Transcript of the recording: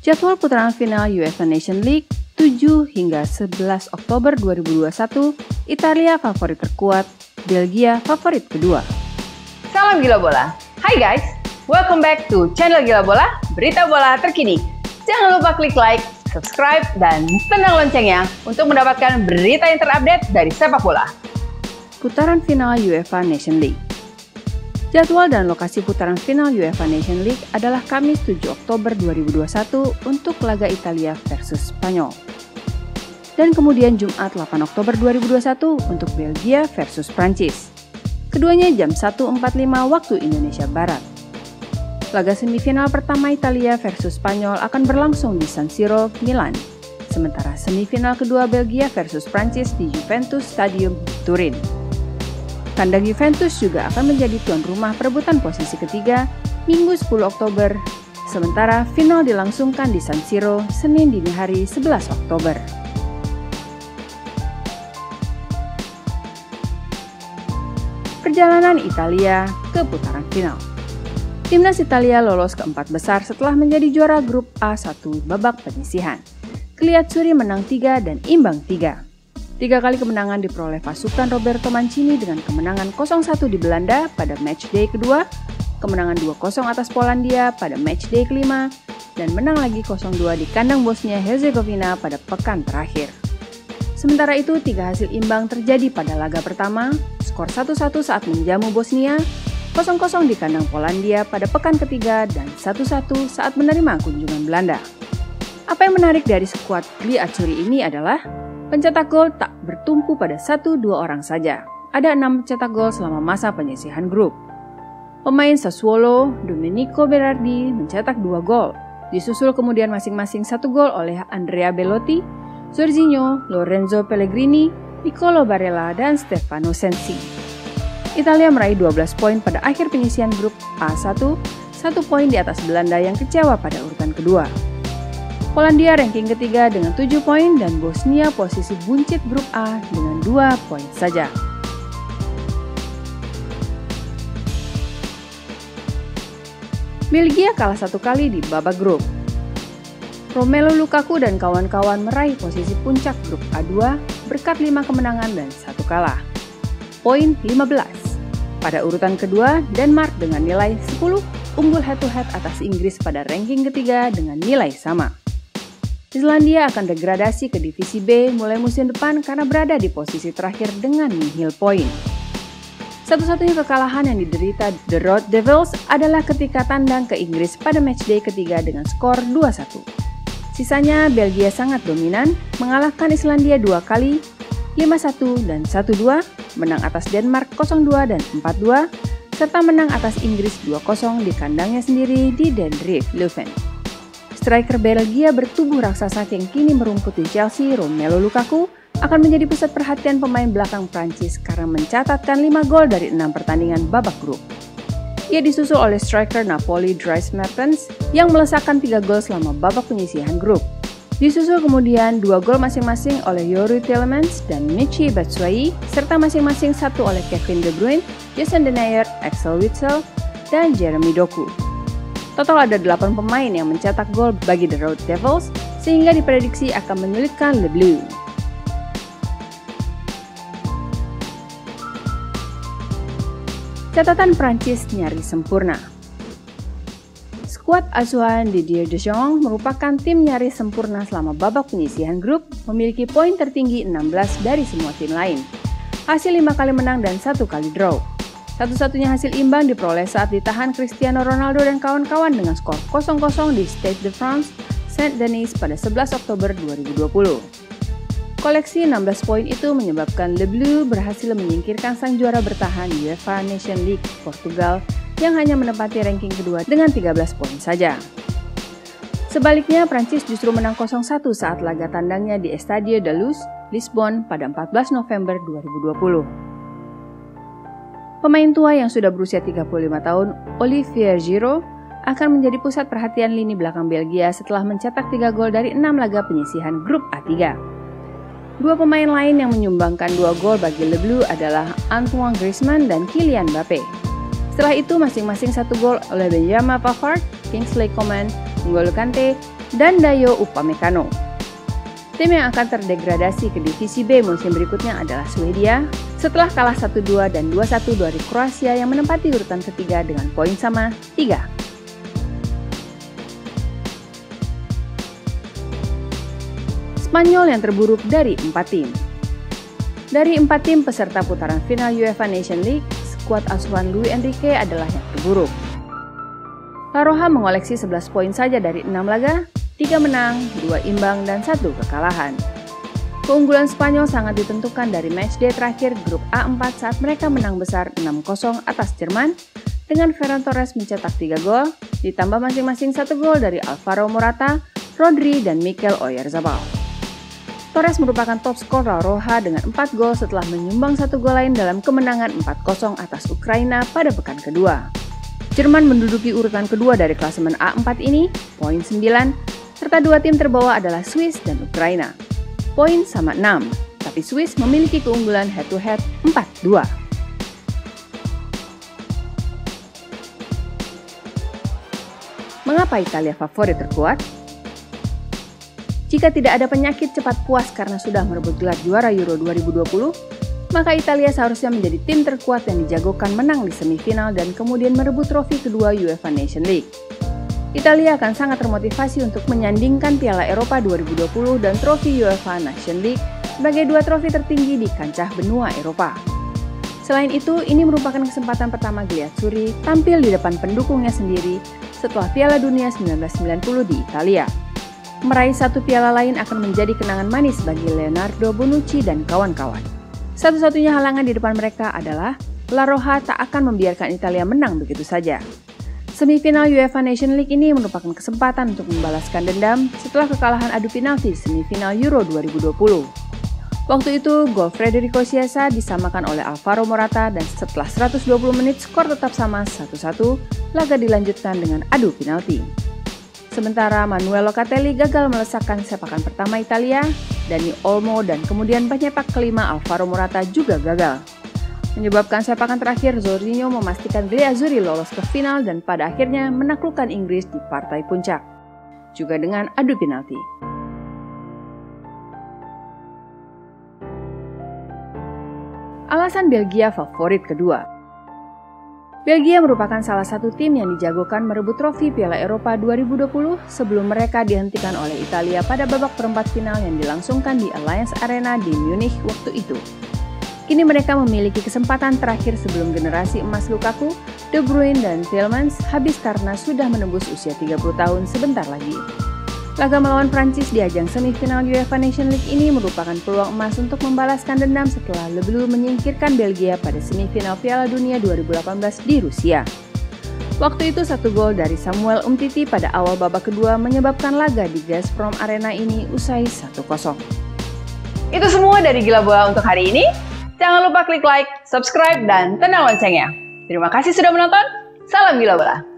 Jadwal putaran final UEFA Nations League 7 hingga 11 Oktober 2021, Italia favorit terkuat, Belgia favorit kedua. Salam Gila Bola. Hai guys, welcome back to channel Gila Bola, berita bola terkini. Jangan lupa klik like, subscribe, dan tendang loncengnya untuk mendapatkan berita yang terupdate dari sepak bola. Putaran final UEFA Nations League. Jadwal dan lokasi putaran final UEFA Nations League adalah Kamis 7 Oktober 2021 untuk laga Italia versus Spanyol. Dan kemudian Jumat 8 Oktober 2021 untuk Belgia versus Prancis. Keduanya jam 1.45 waktu Indonesia Barat. Laga semifinal pertama Italia versus Spanyol akan berlangsung di San Siro, Milan. Sementara semifinal kedua Belgia versus Prancis di Juventus Stadium, Turin. Kandang Juventus juga akan menjadi tuan rumah perebutan posisi ketiga Minggu 10 Oktober, sementara final dilangsungkan di San Siro Senin dini hari 11 Oktober. Perjalanan Italia ke putaran final. Timnas Italia lolos ke empat besar setelah menjadi juara grup A1 babak penyisihan. Keliatsuri menang 3 dan imbang 3. 3 kali kemenangan diperoleh pasukan Roberto Mancini dengan kemenangan 0-1 di Belanda pada matchday kedua, kemenangan 2-0 atas Polandia pada matchday kelima, dan menang lagi 0-2 di kandang Bosnia-Herzegovina pada pekan terakhir. Sementara itu, 3 hasil imbang terjadi pada laga pertama, skor 1-1 saat menjamu Bosnia, 0-0 di kandang Polandia pada pekan ketiga, dan 1-1 saat menerima kunjungan Belanda. Apa yang menarik dari skuad Keliatsuri ini adalah pencetak gol tak bertumpu pada 1-2 orang saja. Ada 6 pencetak gol selama masa penyisihan grup. Pemain Sassuolo, Domenico Berardi mencetak 2 gol. Disusul kemudian masing-masing 1 gol oleh Andrea Belotti, Jorginho, Lorenzo Pellegrini, Nicolo Barella, dan Stefano Sensi. Italia meraih 12 poin pada akhir penyisihan grup A1, 1 poin di atas Belanda yang kecewa pada urutan kedua. Polandia ranking ketiga dengan 7 poin dan Bosnia posisi buncit grup A dengan 2 poin saja. Belgia kalah 1 kali di babak grup. Romelu Lukaku dan kawan-kawan meraih posisi puncak grup A2 berkat 5 kemenangan dan 1 kalah. Poin 15. Pada urutan kedua, Denmark dengan nilai 10 unggul head-to-head atas Inggris pada ranking ketiga dengan nilai sama. Islandia akan degradasi ke divisi B mulai musim depan karena berada di posisi terakhir dengan nihil poin. Satu-satunya kekalahan yang diderita The Red Devils adalah ketika tandang ke Inggris pada matchday ketiga dengan skor 2-1. Sisanya Belgia sangat dominan, mengalahkan Islandia 2 kali, 5-1 dan 1-2, menang atas Denmark 0-2 dan 4-2, serta menang atas Inggris 2-0 di kandangnya sendiri di Den Haag, Leuven. Striker Belgia bertubuh raksasa yang kini merumput di Chelsea, Romelu Lukaku, akan menjadi pusat perhatian pemain belakang Prancis karena mencatatkan 5 gol dari 6 pertandingan babak grup. Ia disusul oleh striker Napoli Dries Mertens yang melesakkan 3 gol selama babak penyisihan grup. Disusul kemudian 2 gol masing-masing oleh Youri Tielemans dan Michy Batshuayi, serta masing-masing 1 oleh Kevin De Bruyne, Jason Denayer, Axel Witsel, dan Jeremy Doku. Total ada 8 pemain yang mencetak gol bagi The Red Devils, sehingga diprediksi akan menyulitkan Le Bleu. Catatan Prancis nyaris sempurna. Skuad asuhan Didier Deschamps merupakan tim nyaris sempurna selama babak penyisihan grup, memiliki poin tertinggi 16 dari semua tim lain. Hasil 5 kali menang dan 1 kali draw. Satu-satunya hasil imbang diperoleh saat ditahan Cristiano Ronaldo dan kawan-kawan dengan skor 0-0 di Stade de France, Saint-Denis pada 11 Oktober 2020. Koleksi 16 poin itu menyebabkan Le Bleu berhasil menyingkirkan sang juara bertahan UEFA Nations League, Portugal, yang hanya menempati ranking kedua dengan 13 poin saja. Sebaliknya, Prancis justru menang 0-1 saat laga tandangnya di Estadio da Luz, Lisbon pada 14 November 2020. Pemain tua yang sudah berusia 35 tahun, Olivier Giroud, akan menjadi pusat perhatian lini belakang Belgia setelah mencetak 3 gol dari 6 laga penyisihan grup A3. 2 pemain lain yang menyumbangkan 2 gol bagi Le Bleu adalah Antoine Griezmann dan Kylian Mbappé. Setelah itu masing-masing 1 gol oleh Benjamin Pavard, Kingsley Coman, N'Golo Kante, dan Dayo Upamecano. Tim yang akan terdegradasi ke Divisi B musim berikutnya adalah Swedia setelah kalah 1-2 dan 2-1 dari Kroasia yang menempati urutan ketiga dengan poin sama 3. Spanyol yang terburuk dari 4 tim. Dari 4 tim peserta putaran final UEFA Nations League, skuad asuhan Luis Enrique adalah yang terburuk. La Roja mengoleksi 11 poin saja dari 6 laga, 3 menang, 2 imbang, dan 1 kekalahan. Keunggulan Spanyol sangat ditentukan dari matchday terakhir grup A4 saat mereka menang besar 6-0 atas Jerman, dengan Ferran Torres mencetak 3 gol, ditambah masing-masing 1 gol dari Alvaro Morata, Rodri, dan Mikel Oyarzabal. Torres merupakan top skor La Roja dengan 4 gol setelah menyumbang 1 gol lain dalam kemenangan 4-0 atas Ukraina pada pekan kedua. Jerman menduduki urutan kedua dari klasemen A4 ini, poin 9, serta 2 tim terbawa adalah Swiss dan Ukraina. Poin sama 6, tapi Swiss memiliki keunggulan head-to-head 4-2. Mengapa Italia favorit terkuat? Jika tidak ada penyakit cepat puas karena sudah merebut gelar juara Euro 2020, maka Italia seharusnya menjadi tim terkuat yang dijagokan menang di semifinal dan kemudian merebut trofi kedua UEFA Nations League. Italia akan sangat termotivasi untuk menyandingkan Piala Eropa 2020 dan trofi UEFA Nations League sebagai 2 trofi tertinggi di kancah benua Eropa. Selain itu, ini merupakan kesempatan pertama Gliazzurri tampil di depan pendukungnya sendiri setelah Piala Dunia 1990 di Italia. Meraih 1 piala lain akan menjadi kenangan manis bagi Leonardo Bonucci dan kawan-kawan. Satu-satunya halangan di depan mereka adalah La Roja tak akan membiarkan Italia menang begitu saja. Semifinal UEFA Nations League ini merupakan kesempatan untuk membalaskan dendam setelah kekalahan adu penalti di semifinal Euro 2020. Waktu itu, gol Federico Chiesa disamakan oleh Alvaro Morata dan setelah 120 menit skor tetap sama 1-1, laga dilanjutkan dengan adu penalti. Sementara Manuel Locatelli gagal melesakkan sepakan pertama Italia, Dani Olmo dan kemudian penyepak kelima Alvaro Morata juga gagal. Menyebabkan sepakan terakhir Jorginho memastikan Gliazzurri lolos ke final dan pada akhirnya menaklukkan Inggris di partai puncak, juga dengan adu penalti. Alasan Belgia favorit kedua. Belgia merupakan salah satu tim yang dijagokan merebut trofi Piala Eropa 2020 sebelum mereka dihentikan oleh Italia pada babak perempat final yang dilangsungkan di Allianz Arena di Munich waktu itu. Kini mereka memiliki kesempatan terakhir sebelum generasi emas Lukaku, De Bruyne, dan Tielemans habis karena sudah menembus usia 30 tahun sebentar lagi. Laga melawan Prancis di ajang semifinal UEFA Nations League ini merupakan peluang emas untuk membalaskan dendam setelah Le Bleu menyingkirkan Belgia pada semifinal Piala Dunia 2018 di Rusia. Waktu itu 1 gol dari Samuel Umtiti pada awal babak kedua menyebabkan laga di Gazprom Arena ini usai 1-0. Itu semua dari Gila Bola untuk hari ini. Jangan lupa klik like, subscribe, dan tendang loncengnya. Terima kasih sudah menonton. Salam Gila Bola.